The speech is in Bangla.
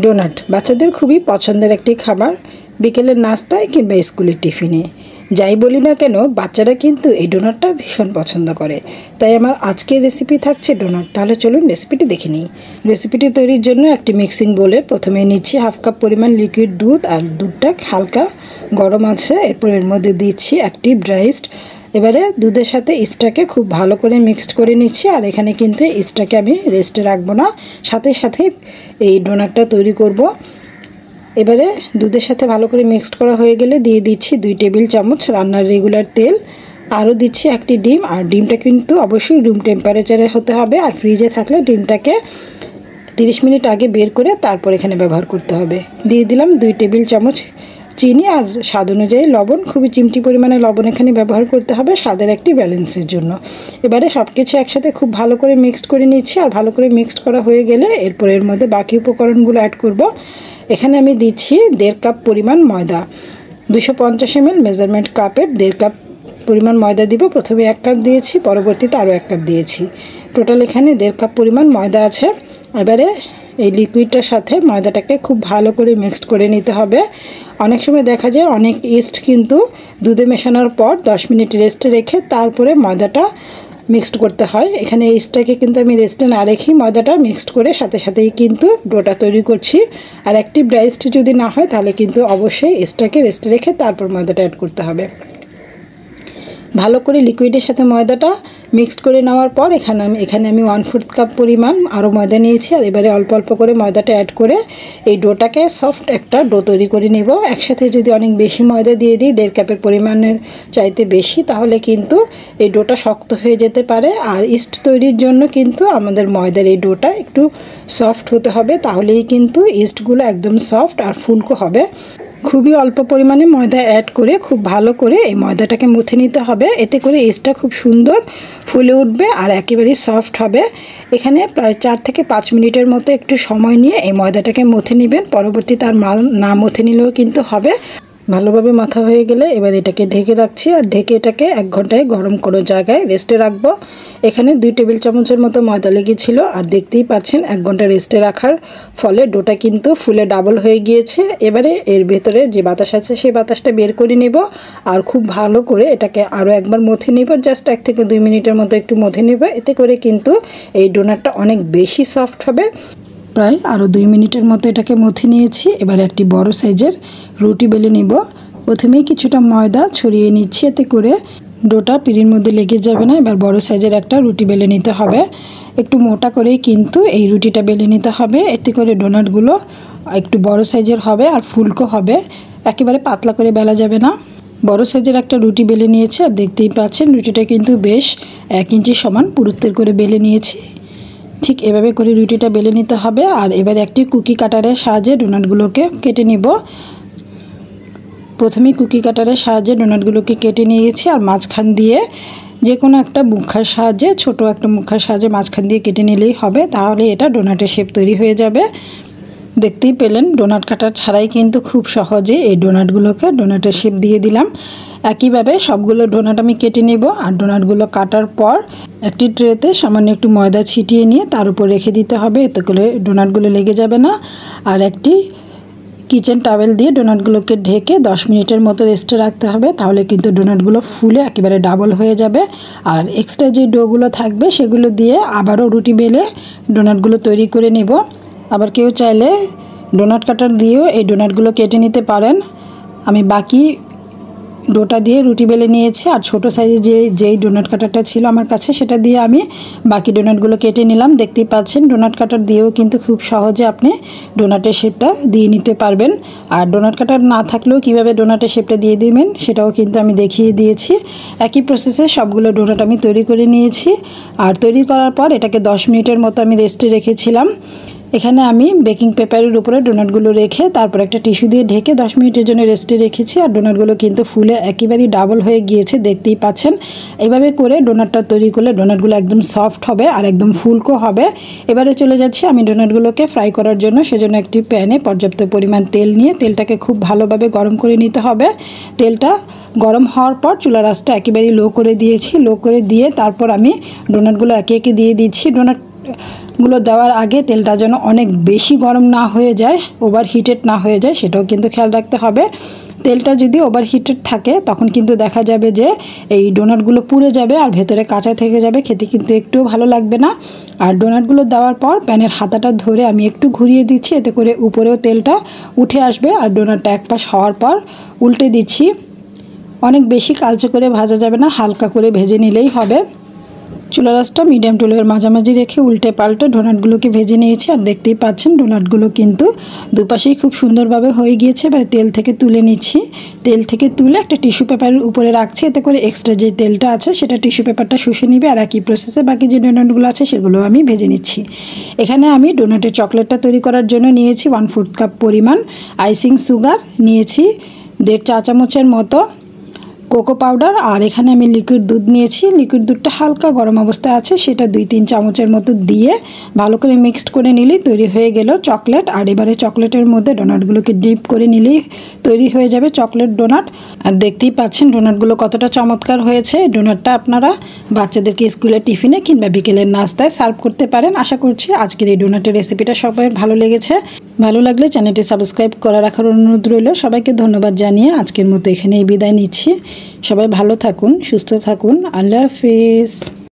ডোনাট বাচ্চাদের খুবই পছন্দের একটি খাবার। বিকেলের নাস্তায় কিংবা স্কুলের টিফিনে যাই বলি না কেন, বাচ্চারা কিন্তু এই ডোনাটটা ভীষণ পছন্দ করে। তাই আমার আজকের রেসিপি থাকছে ডোনাট। তাহলে চলুন রেসিপিটি দেখে নিই। রেসিপিটি তৈরির জন্য একটি মিক্সিং বোলে প্রথমে নিচ্ছি হাফ কাপ পরিমাণ লিকুইড দুধ, আর দুধটা হালকা গরম আছে। এরপর এর মধ্যে দিচ্ছি অ্যাক্টিভ ড্রাই ইস্ট। এবারে দুধের সাথে ইস্টটাকে খুব ভালো করে মিক্সড করে নিচ্ছি। আর এখানে কিন্তু ইস্টটাকে আমি রেস্টে রাখবো না, সাথে সাথে এই ডোনাটটা তৈরি করব। এবারে দুধের সাথে ভালো করে মিক্সড করা হয়ে গেলে দিয়ে দিচ্ছি 2 টেবিল চামচ রান্নার রেগুলার তেল। আরও দিচ্ছি একটি ডিম, আর ডিমটা কিন্তু অবশ্যই রুম টেম্পারেচারে হতে হবে। আর ফ্রিজে থাকলে ডিমটাকে 30 মিনিট আগে বের করে তারপর এখানে ব্যবহার করতে হবে। দিয়ে দিলাম 2 টেবিল চামচ চিনি আর স্বাদ অনুযায়ী লবণ। খুবই চিমটি পরিমাণে লবণ এখানে ব্যবহার করতে হবে স্বাদের একটি ব্যালেন্সের জন্য। এবারে সব কিছু একসাথে খুব ভালো করে মিক্সড করে নিচ্ছি। আর ভালো করে মিক্সড করা হয়ে গেলে এরপর এর মধ্যে বাকি উপকরণগুলো অ্যাড করব। এখানে আমি দিচ্ছি 1.5 কাপ পরিমাণ ময়দা। 250 ml মেজারমেন্ট কাপের 1.5 কাপ পরিমাণ ময়দা দিব। প্রথমে 1 কাপ দিয়েছি, পরবর্তীতে আরও 1 কাপ দিয়েছি। টোটাল এখানে 1.5 কাপ পরিমাণ ময়দা আছে। এবারে এই লিকুইডটার সাথে ময়দাটাকে খুব ভালো করে মিক্সড করে নিতে হবে। অনেক সময় দেখা যায় অনেক ইস্ট কিন্তু দুধে মেশানোর পর 10 মিনিট রেস্টে রেখে তারপরে ময়দাটা মিক্সড করতে হয়। এখানে ইস্টটাকে কিন্তু আমি রেস্টে না রেখেই ময়দাটা মিক্সড করে সাথে সাথেই কিন্তু ডোটা তৈরি করছি। আর অ্যাক্টিভ ড্রাই ইস্ট যদি না হয় তাহলে কিন্তু অবশ্যই ইস্টটাকে রেস্টে রেখে তারপর ময়দাটা অ্যাড করতে হবে। ভালো করে লিকুইডের সাথে ময়দাটা মিক্সড করে নেওয়ার পর এখানে আমি 1/4 কাপ পরিমাণ আরও ময়দা নিয়েছি। আর এবারে অল্প অল্প করে ময়দাটা অ্যাড করে এই ডোটাকে সফট একটা ডো তৈরি করে নেব। একসাথে যদি অনেক বেশি ময়দা দিয়ে দিই, 1.5 কাপের পরিমাণের চাইতে বেশি, তাহলে কিন্তু এই ডোটা শক্ত হয়ে যেতে পারে। আর ইস্ট তৈরির জন্য কিন্তু আমাদের ময়দার এই ডোটা একটু সফট হতে হবে, তাহলেই কিন্তু ইস্টগুলো একদম সফট আর ফুলকো হবে। খুবই অল্প পরিমাণে ময়দা অ্যাড করে খুব ভালো করে এই ময়দাটাকে মুথে নিতে হবে। এতে করে ইস্টটা খুব সুন্দর ফুলে উঠবে আর একেবারেই সফট হবে। এখানে প্রায় 4 থেকে 5 মিনিটের মতো একটু সময় নিয়ে এই ময়দাটাকে মুথে নেবেন। পরবর্তীতে আর না মুথে নিলেও কিন্তু হবে। ভালোভাবে মাথা হয়ে গেলে এবার এটাকে ঢেকে রাখছি। আর ঢেকে এটাকে 1 ঘন্টায় গরম কোনো জায়গায় রেস্টে রাখবো। এখানে 2 টেবিল চামচের মতো ময়দা লেগেছিল। আর দেখতেই পাচ্ছেন 1 ঘন্টা রেস্টে রাখার ফলে ডোটা কিন্তু ফুলে ডাবল হয়ে গিয়েছে। এবারে এর ভেতরে যে বাতাস আছে সেই বাতাসটা বের করে নেব। আর খুব ভালো করে এটাকে আরও একবার মথে নেব। জাস্ট 1 থেকে 2 মিনিটের মতো একটু মথে নেব। এতে করে কিন্তু এই ডোনাটটা অনেক বেশি সফট হবে। প্রায় আরও 2 মিনিটের মতো এটাকে মথে নিয়েছি। এবার একটি বড় সাইজের রুটি বেলে নিব। প্রথমেই কিছুটা ময়দা ছড়িয়ে নিচ্ছি, এতে করে ডোটা পিঁড়ির মধ্যে লেগে যাবে না। এবার বড় সাইজের একটা রুটি বেলে নিতে হবে। একটু মোটা করেই কিন্তু এই রুটিটা বেলে নিতে হবে। এতে করে ডোনাটগুলো একটু বড় সাইজের হবে আর ফুলকো হবে। একেবারে পাতলা করে বেলা যাবে না। বড় সাইজের একটা রুটি বেলে নিয়েছি। আর দেখতেই পাচ্ছেন রুটিটা কিন্তু বেশ 1 ইঞ্চি সমান পুরুত্বের করে বেলে নিয়েছি। ঠিক এভাবে করে রুটিটা বেলে নিতে হবে। আর এবার একটি কুকি কাটারের সাহায্যে ডোনাটগুলোকে কেটে নিব। প্রথমেই কুকি কাটারের সাহায্যে ডোনাটগুলোকে কেটে নিয়েছি। আর মাঝখান দিয়ে যে কোনো একটা মুখার সাহায্যে, ছোট একটা মুখার সাহায্যে মাঝখান দিয়ে কেটে নিলেই হবে। তাহলে এটা ডোনাটের শেপ তৈরি হয়ে যাবে। দেখতেই পেলেন ডোনাট কাটার ছাড়াই কিন্তু খুব সহজে এই ডোনাটগুলোকে ডোনাটের শেপ দিয়ে দিলাম। একইভাবে সবগুলো ডোনাট আমি কেটে নেব। আর ডোনাটগুলো কাটার পর একটি ট্রেতে সামান্য একটু ময়দা ছিটিয়ে নিয়ে তার উপর রেখে দিতে হবে। এতে করে ডোনাটগুলো লেগে যাবে না। আর একটি কিচেন টাওয়েল দিয়ে ডোনাটগুলোকে ঢেকে 10 মিনিটের মতো রেস্টে রাখতে হবে। তাহলে কিন্তু ডোনাটগুলো ফুলে একেবারে ডাবল হয়ে যাবে। আর এক্সট্রা যে ডোগুলো থাকবে সেগুলো দিয়ে আবারও রুটি বেলে ডোনাটগুলো তৈরি করে নেব। আবার কেউ চাইলে ডোনাট কাটার দিয়েও এই ডোনাটগুলো কেটে নিতে পারেন। আমি বাকি ডোটা দিয়ে রুটি বেলে নিয়েছি। আর ছোটো সাইজে যেই ডোনাট কাটারটা ছিল আমার কাছে, সেটা দিয়ে আমি বাকি ডোনাটগুলো কেটে নিলাম। দেখতেই পাচ্ছেন ডোনাট কাটার দিয়েও কিন্তু খুব সহজে আপনি ডোনাটের শেপটা দিয়ে নিতে পারবেন। আর ডোনাট কাটার না থাকলেও কীভাবে ডোনাটের শেপটা দিয়ে দিবেন সেটাও কিন্তু আমি দেখিয়ে দিয়েছি। একই প্রসেসে সবগুলো ডোনাট আমি তৈরি করে নিয়েছি। আর তৈরি করার পর এটাকে 10 মিনিটের মতো আমি রেস্টে রেখেছিলাম। এখানে আমি বেকিং পেপারের উপরে ডোনাটগুলো রেখে তারপর একটা টিস্যু দিয়ে ঢেকে 10 মিনিটের জন্য রেস্টে রেখেছি। আর ডোনাটগুলো কিন্তু ফুলে একেবারেই ডাবল হয়ে গিয়েছে, দেখতেই পাচ্ছেন। এইভাবে করে ডোনাটটা তৈরি করলে ডোনাটগুলো একদম সফট হবে আর একদম ফুলকো হবে। এবারে চলে যাচ্ছি আমি ডোনাটগুলোকে ফ্রাই করার জন্য। সেজন্য একটি প্যানে পর্যাপ্ত পরিমাণ তেল নিয়ে তেলটাকে খুব ভালোভাবে গরম করে নিতে হবে। তেলটা গরম হওয়ার পর চুলার আঁচটা একেবারেই লো করে দিয়েছি। লো করে দিয়ে তারপর আমি ডোনাটগুলো একে একে দিয়ে দিচ্ছি। গুলো দেওয়ার আগে তেলটা যেন অনেক বেশি গরম না হয়ে যায়, ওভার হিটেড না হয়ে যায়, সেটাও কিন্তু খেয়াল রাখতে হবে। তেলটা যদি ওভার হিটেড থাকে তখন কিন্তু দেখা যাবে যে এই ডোনাটগুলো পুড়ে যাবে আর ভেতরে কাঁচা থেকে যাবে, খেতে কিন্তু একটুও ভালো লাগবে না। আর ডোনাটগুলো দেওয়ার পর প্যানের হাতাটা ধরে আমি একটু ঘুরিয়ে দিচ্ছি, এতে করে উপরেও তেলটা উঠে আসবে। আর ডোনাটটা এক পাশ হওয়ার পর উল্টে দিচ্ছি। অনেক বেশি কালচে করে ভাজা যাবে না, হালকা করে ভেজে নিলেই হবে। চুলা রাসটা মিডিয়াম টু লোয়ের মাঝামাঝি রেখে উল্টে পাল্টে ডোনাটগুলোকে ভেজে নিয়েছি। আর দেখতেই পাচ্ছেন ডোনাটগুলো কিন্তু দুপাশেই খুব সুন্দরভাবে হয়ে গিয়েছে। এবার তেল থেকে তুলে নিচ্ছি। তেল থেকে তুলে একটা টিস্যু পেপারের উপরে রাখছি, এতে করে এক্সট্রা যে তেলটা আছে সেটা টিস্যু পেপারটা শুষে নিবে। আর একই প্রসেসে বাকি যে ডোনাটগুলো আছে সেগুলো আমি ভেজে নিচ্ছি। এখানে আমি ডোনাটের চকলেটটা তৈরি করার জন্য নিয়েছি 1/4 কাপ পরিমাণ আইসিং সুগার, নিয়েছি 1.5 চা চামচের মতো কোকো পাউডার, আর এখানে আমি লিকুইড দুধ নিয়েছি। লিকুইড দুধটা হালকা গরম অবস্থায় আছে, সেটা 2-3 চামচের মতো দিয়ে ভালো করে মিক্সড করে নিলেই তৈরি হয়ে গেল চকলেট। আর এবারে চকলেটের মধ্যে ডোনাটগুলোকে ডিপ করে নিলেই তৈরি হয়ে যাবে চকলেট ডোনাট। আর দেখতেই পাচ্ছেন ডোনাটগুলো কতটা চমৎকার হয়েছে। ডোনাটটা আপনারা বাচ্চাদেরকে স্কুলের টিফিনে কিংবা বিকেলের নাস্তায় সার্ভ করতে পারেন। আশা করছি আজকের এই ডোনাটের রেসিপিটা সবাই ভালো লেগেছে। ভালো লাগলে চ্যানেলটি সাবস্ক্রাইব করে রাখার অনুরোধ রইল। সবাইকে ধন্যবাদ জানিয়ে আজকের মতো এখানেই বিদায় নিচ্ছি। সবাই ভালো থাকুন, সুস্থ থাকুন। আল্লাহ হাফিজ।